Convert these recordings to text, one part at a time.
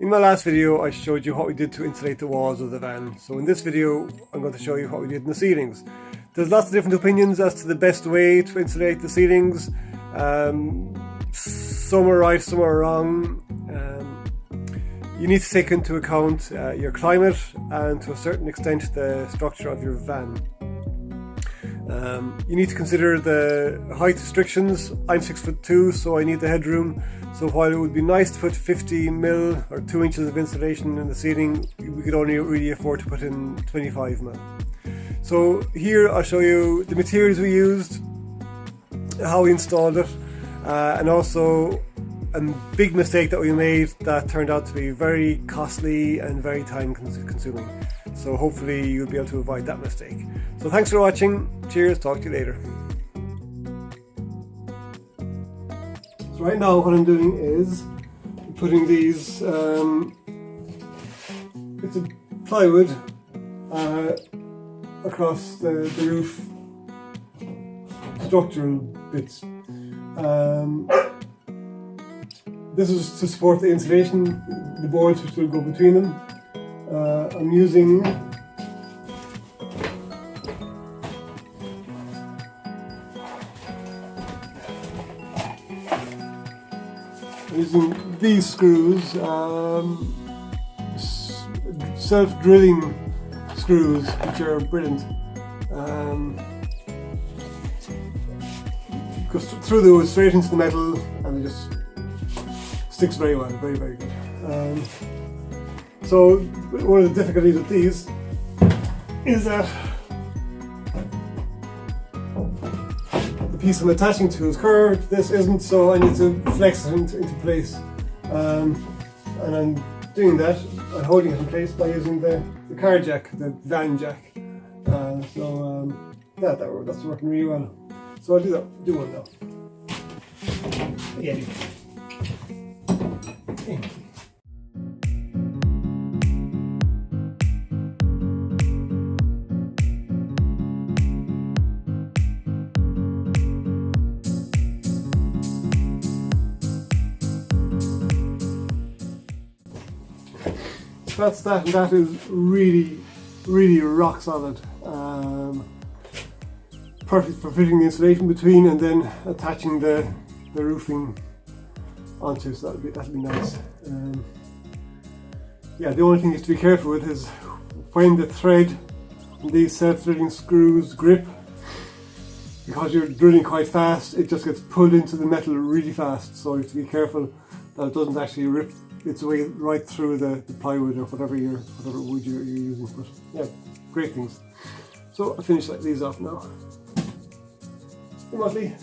In my last video I showed you what we did to insulate the walls of the van, so in this video I'm going to show you what we did in the ceilings. There's lots of different opinions as to the best way to insulate the ceilings. Some are right, some are wrong. You need to take into account your climate and to a certain extent the structure of your van. You need to consider the height restrictions. I'm 6'2", so I need the headroom. So while it would be nice to put 50mm or 2 inches of insulation in the ceiling, we could only really afford to put in 25mm. So here I'll show you the materials we used, how we installed it, and also a big mistake that we made that turned out to be very costly and very time consuming. So hopefully you'll be able to avoid that mistake. So thanks for watching. Cheers, talk to you later. So right now what I'm doing is putting these, it's a plywood across the roof structural bits. This is to support the insulation, the boards which will go between them. I'm using these screws, self-drilling screws, which are brilliant. Goes through the wood straight into the metal, and it just sticks very well, very good. So one of the difficulties with these is that the piece I'm attaching to is curved, this isn't, so I need to flex it into place. And I'm doing that, I'm holding it in place by using the car jack, the van jack. That's working really well. So I'll do one now. Yeah. That's that, and that is really rock solid. Perfect for fitting the insulation between and then attaching the roofing onto, so that'll be nice. Yeah, the only thing you have to be careful with is when the thread in these self-drilling screws grip, because you're drilling quite fast, it just gets pulled into the metal really fast, so you have to be careful that it doesn't actually rip its way right through the plywood or whatever wood you're using. But yeah, great things. So I'll finish these off now. Hey Motley,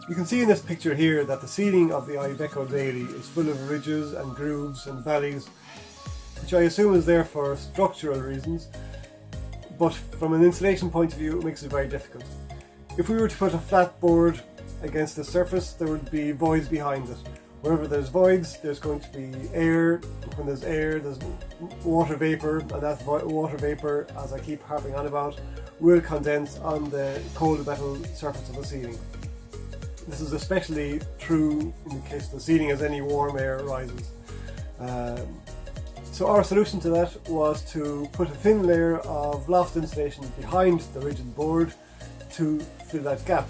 you can see in this picture here that the ceiling of the I-VanLife daily is full of ridges and grooves and valleys, which I assume is there for structural reasons, but from an insulation point of view it makes it very difficult. If we were to put a flat board against the surface, there would be voids behind it. Wherever there's voids, there's going to be air. When there's air, there's water vapour, and that water vapour, as I keep harping on about, will condense on the cold metal surface of the ceiling. This is especially true in case the ceiling has any warm air rises. So our solution to that was to put a thin layer of loft insulation behind the rigid board to fill that gap.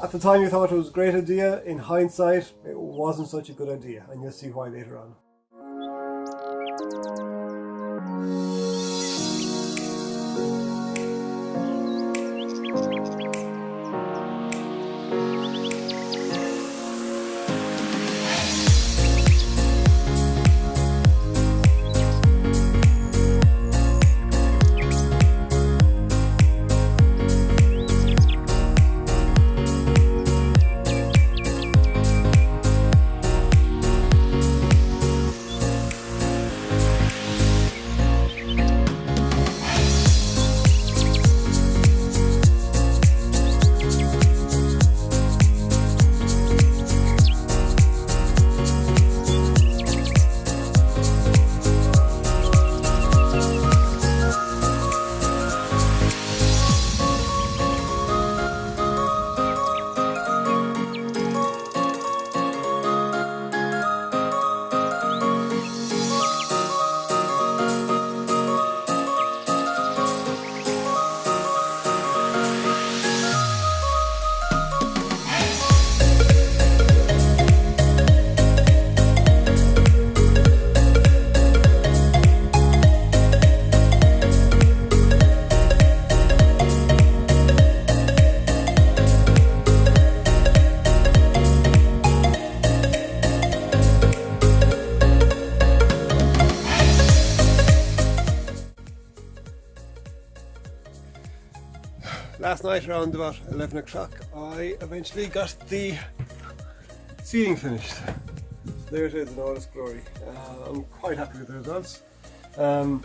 At the time you thought it was a great idea. In hindsight, it wasn't such a good idea, and you'll see why later on. night around about 11 o'clock I eventually got the seating finished. There it is in all its glory. I'm quite happy with the results. I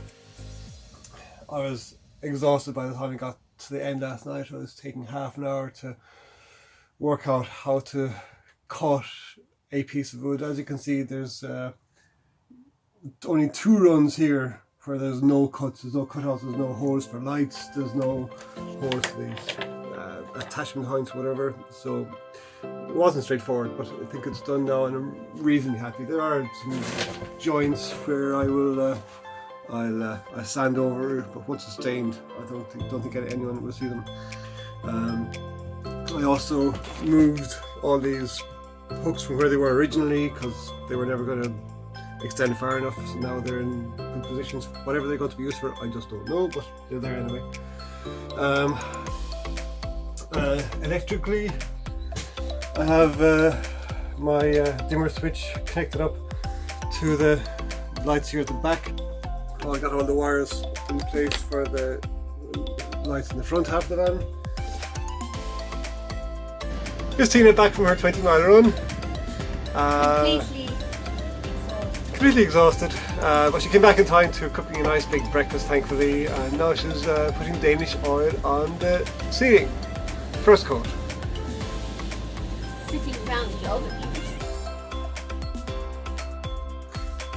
was exhausted by the time I got to the end last night. I was taking half an hour to work out how to cut a piece of wood. As you can see, there's only 2 runs here where there's no cuts, there's no cutouts, there's no holes for lights, there's no holes for these attachment points, whatever. So it wasn't straightforward, but I think it's done now and I'm reasonably happy. There are some joints where I will I'll sand over, but once it's stained, I don't think anyone will see them. I also moved all these hooks from where they were originally because they were never going to extend far enough, so now they're in positions. Whatever they're going to be used for, I just don't know, but they're there anyway. Electrically, I have my dimmer switch connected up to the lights here at the back. I got all the wires in place for the lights in the front half of the van. Christina back from her 20-mile run. Completely exhausted, but she came back in time to cooking a nice big breakfast, thankfully, and now she's putting Danish oil on the seating. First coat. Sitting around the oven.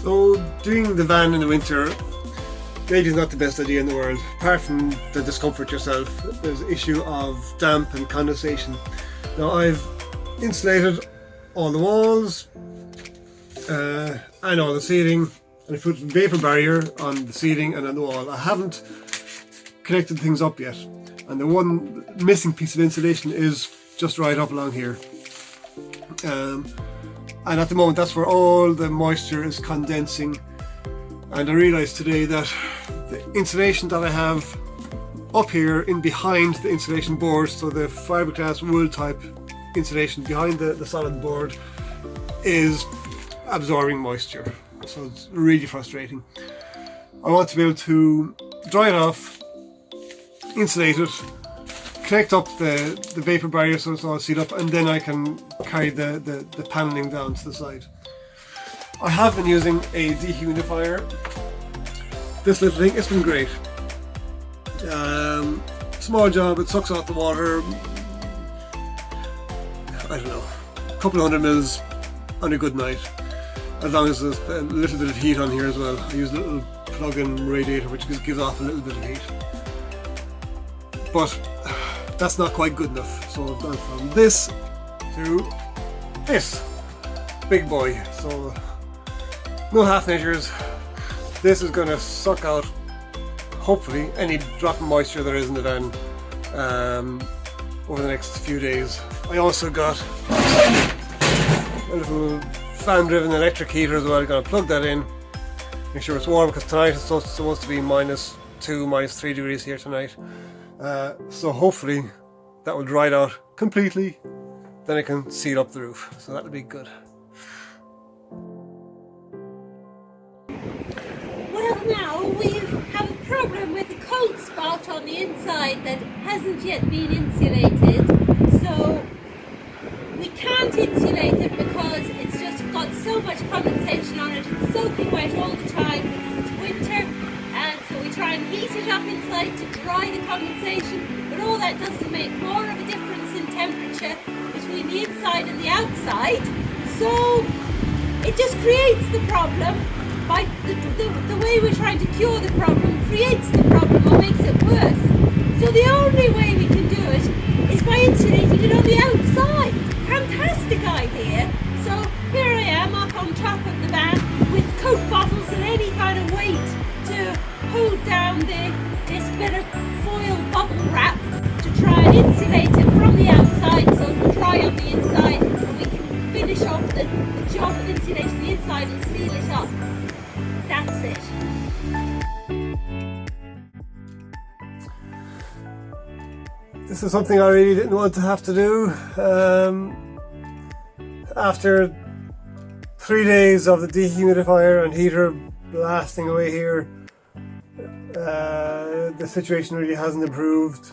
So doing the van in the winter maybe is not the best idea in the world. Apart from the discomfort yourself, there's the issue of damp and condensation. Now I've insulated all the walls and all the ceiling, and I put vapor barrier on the ceiling and on the wall. I haven't connected things up yet, and the one missing piece of insulation is just right up along here. And at the moment that's where all the moisture is condensing, and I realised today that the insulation that I have up here in behind the insulation board, so the fiberglass wool type insulation behind the solid board, is absorbing moisture, so it's really frustrating. I want to be able to dry it off, insulate it, connect up the vapor barrier so it's all sealed up, and then I can carry the panelling down to the side. I have been using a dehumidifier. This little thing, it's been great. Small job, it sucks out the water, I don't know, a couple of 100 mils on a good night, as long as there's a little bit of heat on here as well. I use a little plug-in radiator which gives off a little bit of heat, but that's not quite good enough, so I've gone from this to this big boy. So no half measures. This is going to suck out, hopefully, any drop of moisture there is in the van over the next few days. I also got a little fan-driven electric heater as well. I'm going to plug that in, make sure it's warm, because tonight it's supposed to be -2, -3 degrees here tonight. So hopefully that will dry it out completely, then I can seal up the roof, so that'll be good. Well, now we have a problem with a cold spot on the inside that hasn't yet been insulated, so we can't insulate it because it's just got so much condensation on it. It's soaking wet all the time because it's winter, and so we try and heat it up inside to dry the condensation, but all that does is make more of a difference in temperature between the inside and the outside, so it just creates the problem. By the way we're trying to cure the problem creates the problem or makes it worse. So the only way we can do it is by insulating it on the outside. Fantastic idea. So here I am up on top of the van with Coke bottles and any kind of weight to hold down this bit of foil bubble wrap to try and insulate it from the outside so it will dry on the inside, and we can finish off the job of insulating the inside and seal it up. That's it. This is something I really didn't want to have to do. After 3 days of the dehumidifier and heater blasting away here, the situation really hasn't improved.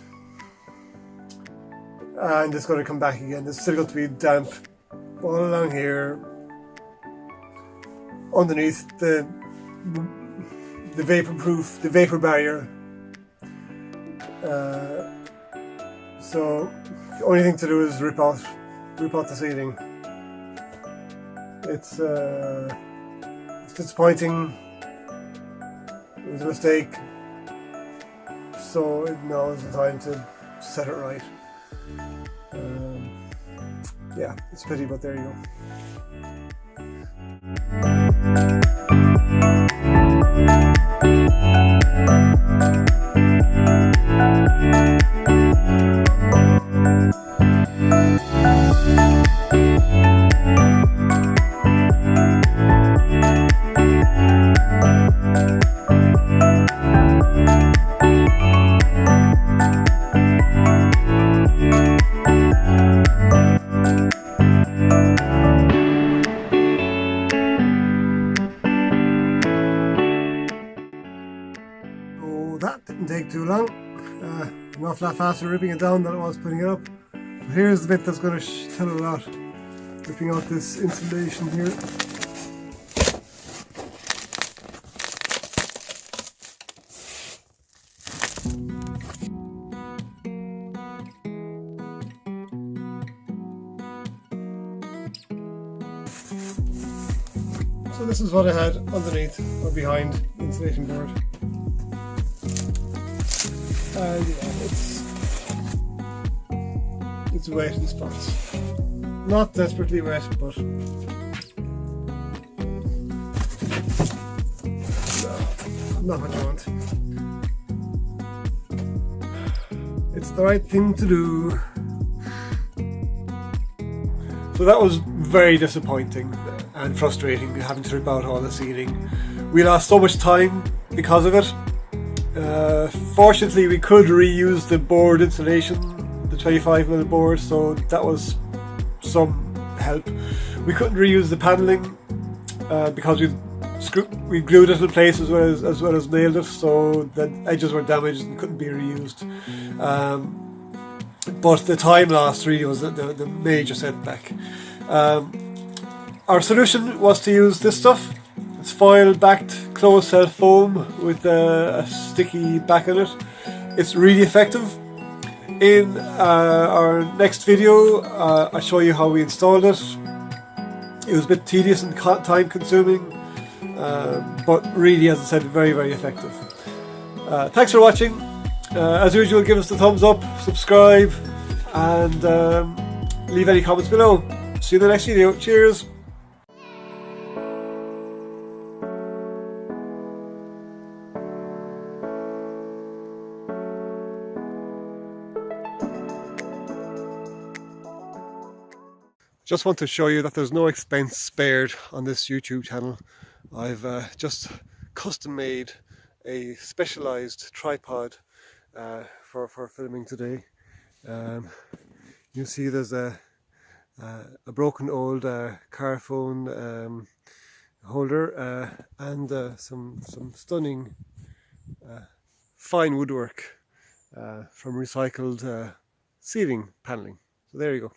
and it's going to come back again. It's still going to be damp all along here, underneath the vapor barrier. So the only thing to do is rip out the ceiling. It's disappointing. It was a mistake. So now is the time to set it right. Yeah, it's a pity, but there you go. That didn't take too long. An awful lot faster ripping it down than it was putting it up. But here's the bit that's going to tell a lot. Ripping out this insulation here. So this is what I had underneath or behind the insulation board. And yeah, it's wet in spots. Not desperately wet, but not what you want. It's the right thing to do. So that was very disappointing and frustrating, having to rip out all the ceiling. We lost so much time because of it. Fortunately, we could reuse the board insulation, the 25mm board, so that was some help. We couldn't reuse the panelling because we glued it in place as well as nailed it, so the edges were damaged and couldn't be reused. But the time lost really was the major setback. Our solution was to use this stuff. It's foil-backed closed-cell foam with a sticky back on it. It's really effective. In our next video, I'll show you how we installed it. It was a bit tedious and time-consuming, but really, as I said, very, very effective. Thanks for watching. As usual, give us the thumbs up, subscribe, and leave any comments below. See you in the next video. Cheers! Just want to show you that there's no expense spared on this YouTube channel. I've just custom made a specialized tripod for filming today. You see there's a broken old car phone holder and some stunning fine woodwork from recycled ceiling paneling. So there you go.